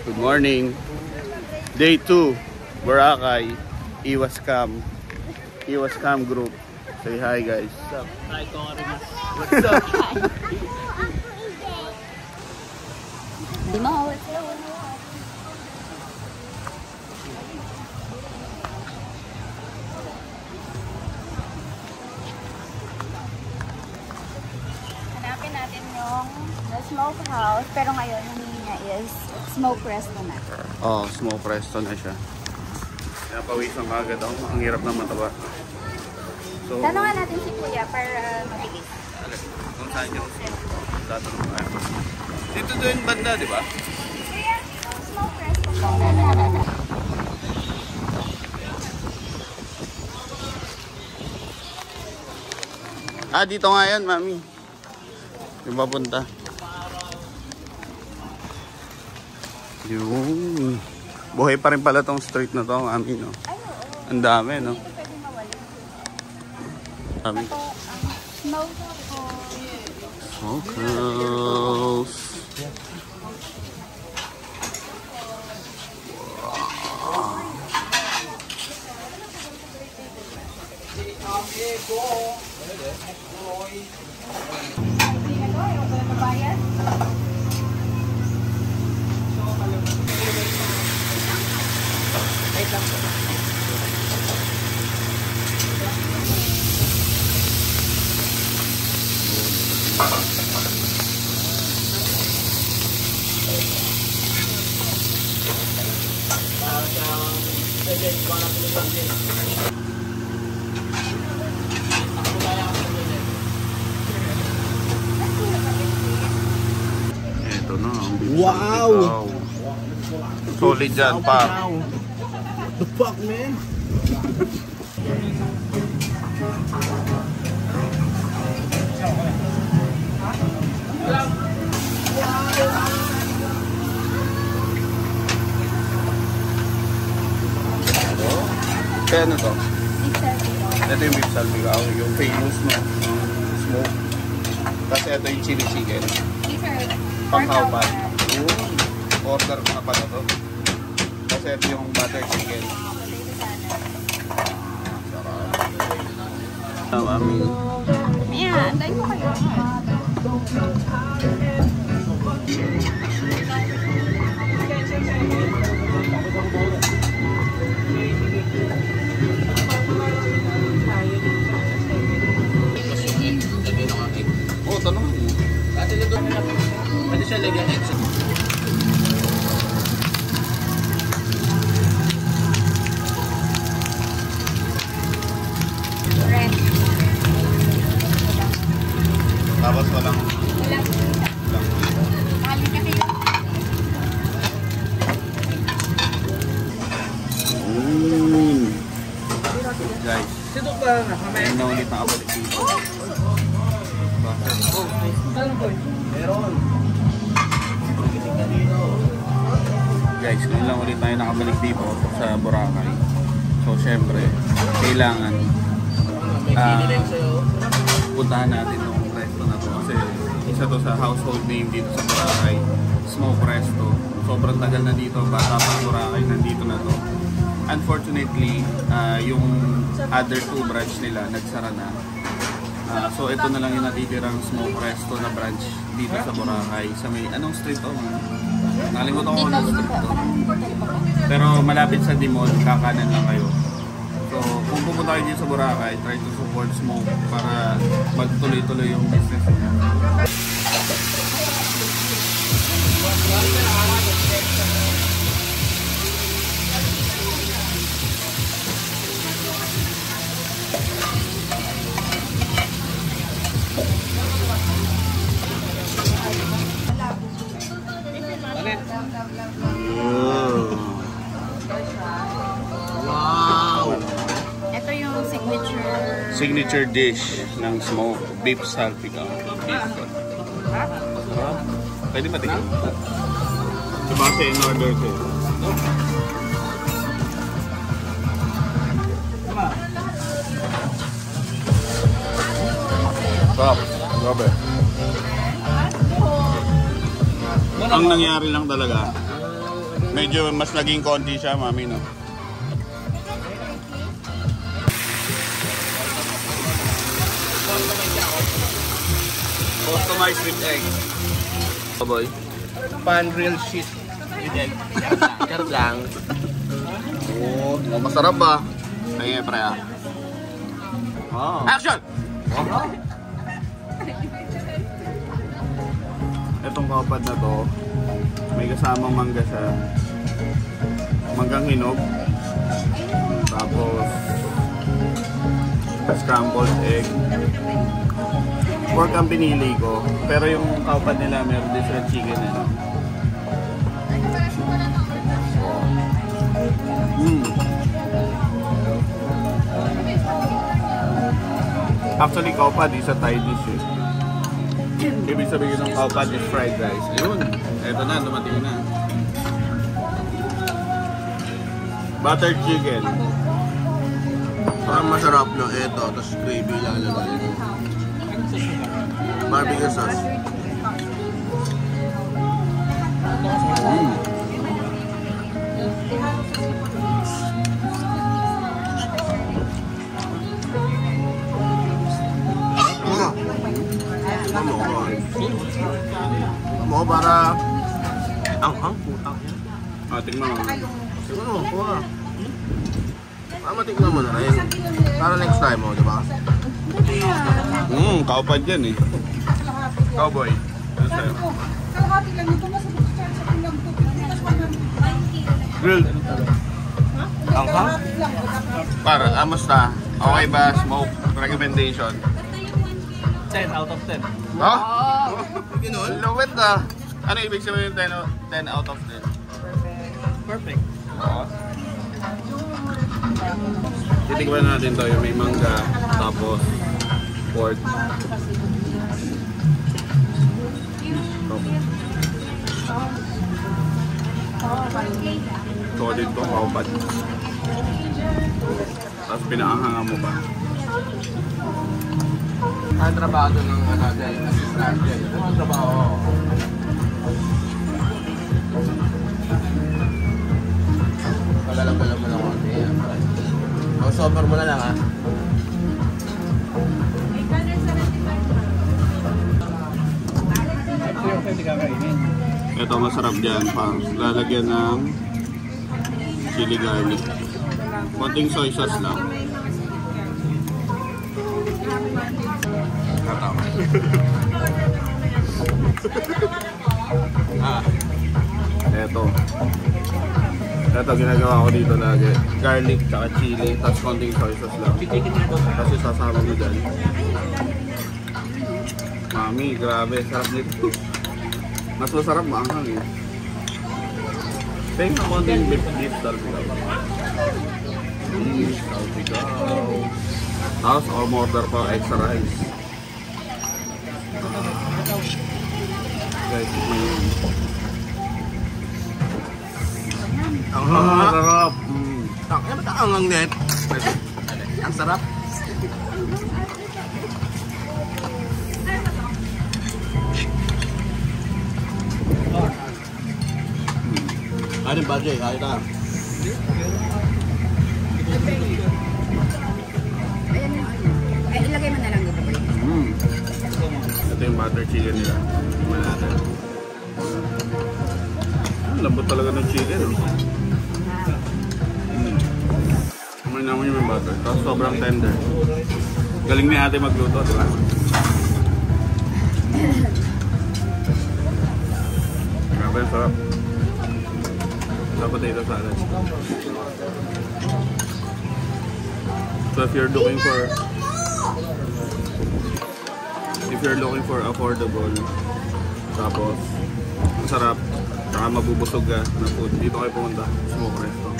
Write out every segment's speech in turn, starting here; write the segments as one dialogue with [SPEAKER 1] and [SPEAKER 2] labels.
[SPEAKER 1] Good morning. Day 2, Boracay, Iwas Cam Group. Say hi guys.
[SPEAKER 2] What's up? Hi Corinne. What's up?
[SPEAKER 3] Dimao. Hanapin natin yung the smokehouse, pero ngayon yung niya is smoke resto na.
[SPEAKER 1] Oh, smoke resto na siya. Napawisan ka agad ako. Ang hirap na mataba. So,
[SPEAKER 3] tanungan natin si Kuya para mabilis.
[SPEAKER 1] Kung saan yung tatanong tayo. Dito doon banda, di ba?
[SPEAKER 3] Kuya, smoke resto po.
[SPEAKER 1] Ah, dito nga yan, mami. Yung papunta. Yung buhay pa rin pala tong street na to, mami, no?
[SPEAKER 3] Ay, oo.
[SPEAKER 1] Ang dami, no?
[SPEAKER 3] Hindi pwede mawala.
[SPEAKER 1] Dami.
[SPEAKER 3] Ito, smoke po.
[SPEAKER 1] Smokehouse. Ito na, ang beef.
[SPEAKER 2] Wow!
[SPEAKER 1] Solid dyan, pa.
[SPEAKER 2] The fuck, man?
[SPEAKER 1] Kaya ano to? Ito yung beef salpicao, yung famous, no? Smoke. Kasi ito yung chili chicken. Panghaw-pan. Order ko na pala to. Kasi ito yung butter chicken. Mami.
[SPEAKER 3] Yeah, anday ko kayo.
[SPEAKER 1] Oh, tanong mo.
[SPEAKER 2] Pwede siya lagyan eggs.
[SPEAKER 3] Red.
[SPEAKER 1] Tapos walang
[SPEAKER 3] Walang kali kasi yun.
[SPEAKER 1] Guys,
[SPEAKER 2] Sidok ba na?
[SPEAKER 1] ayun na ulit nakabalik dito.
[SPEAKER 2] Meron.
[SPEAKER 1] Guys, ngayon lang ulit tayo nakabalik dito sa Boracay. So, syempre, kailangan puntahan natin itong resto na to. Kasi isa to sa household name dito sa Boracay. Smoke Resto. Sobrang tagal na dito. Bata pa Boracay, nandito na to. Unfortunately, yung other two branch nila nagsara na. So ito na lang yung natitirang Smoke Resto na branch dito sa Boracay. Sa may, anong street to? Nakalimutan ko anong street to. Pero malapit sa Dimol, kakanan lang kayo. So kung pupunta kayo dito sa Boracay, try to support Smoke para magtuloy-tuloy yung business niya.
[SPEAKER 2] Wow!
[SPEAKER 3] Ito yung
[SPEAKER 1] Signature dish ng Smoke, beef salpicao. Beef salpicao. Pwede ba tingin? Diba kasi in order ko. Sarap. Grabe. Ang nangyari lang talaga, Medyo mas naging konti siya, mami, no? Customized with egg. Oh boy.
[SPEAKER 2] Pan-grilled shit. With egg. Charot lang.
[SPEAKER 1] Oh, masarap ba? Kaya pre ah. Oh. Action! Oh. Itong kapad na to, may kasamang mangga siya. Manggang hinog. Tapos scrambled egg. Pork ang pinili ko, pero yung kapad nila meron din sila chicken eh. Actually, kaupad is a Thai dish eh. Ibig sabihin ng kaupad is fried rice. Ayun, eto na, dumating na. Buttered chicken.
[SPEAKER 2] Parang masarap no, ito, tapos gravy lalagay. Barbecue sauce. Mo para ang putang yan.
[SPEAKER 1] Tingnan mo.
[SPEAKER 2] Siguro, kuha. Matikman mo na rin. Para next time mo, di ba?
[SPEAKER 1] Kaupad yan eh. Cowboy. Ano sa'yo? Grilled.
[SPEAKER 2] Anghang?
[SPEAKER 1] Para, amusta? Okay ba? Smoke? Recommendation?
[SPEAKER 2] 10 out of 10.
[SPEAKER 1] Ha?
[SPEAKER 2] Ganoon?
[SPEAKER 1] Lawit ah. Ano ibig sabihin 10 out of 10?
[SPEAKER 2] Perfect.
[SPEAKER 1] Oo. Titikman natin to yung may mangga, tapos pork. Solid to, kaupad. Tapos pinaanghanga mo pa.
[SPEAKER 2] Ang trabaho ng assistant dyan. Ang trabaho. Pagalang-galang mo lang konti. Sober mo na lang ha.
[SPEAKER 1] Ito masarap dyan, lalagyan ng chili garlic. Konting soy sauce lang. Ito ginagawa ko dito lagi. Garlic, tsaka chili, tapos konting soy sauce lang. Kasi sasama mo dyan. Mami, grabe, sarap nito. Mas masarap maanghang eh. Tingnan mo konting beef salpikaw. Beef salpikaw. Tapos order pa extra rice. Guys, tikman yun.
[SPEAKER 2] Ang
[SPEAKER 1] sarap.
[SPEAKER 2] ang net. Ang sarap. Ano ba Jay? Ayun na.
[SPEAKER 3] Ay, ilagay mo na lang dito.
[SPEAKER 1] Ito yung butter chicken nila. Tingnan natin. Lambot talaga ng chicken. Kumain naman yung butter. Tapos sobrang tender. Galing ni ate magluto, di ba? Grabe, sarap. Sa potato salad. So if you're looking for affordable, tapos masarap, saka mabubusog ka na food, dito kayo pumunta, Smoke Resto.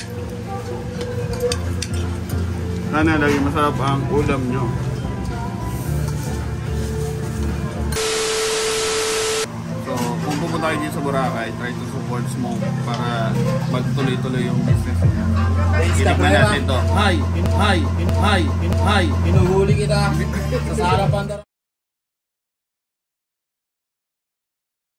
[SPEAKER 1] Sana lagi masarap ang ulam nyo. So kung pupunta kayo dito sa Boracay, try to support Smoke para magtuloy-tuloy yung business niya. Titignan natin to.
[SPEAKER 2] Hi! Hinuhuli kita sa harapan.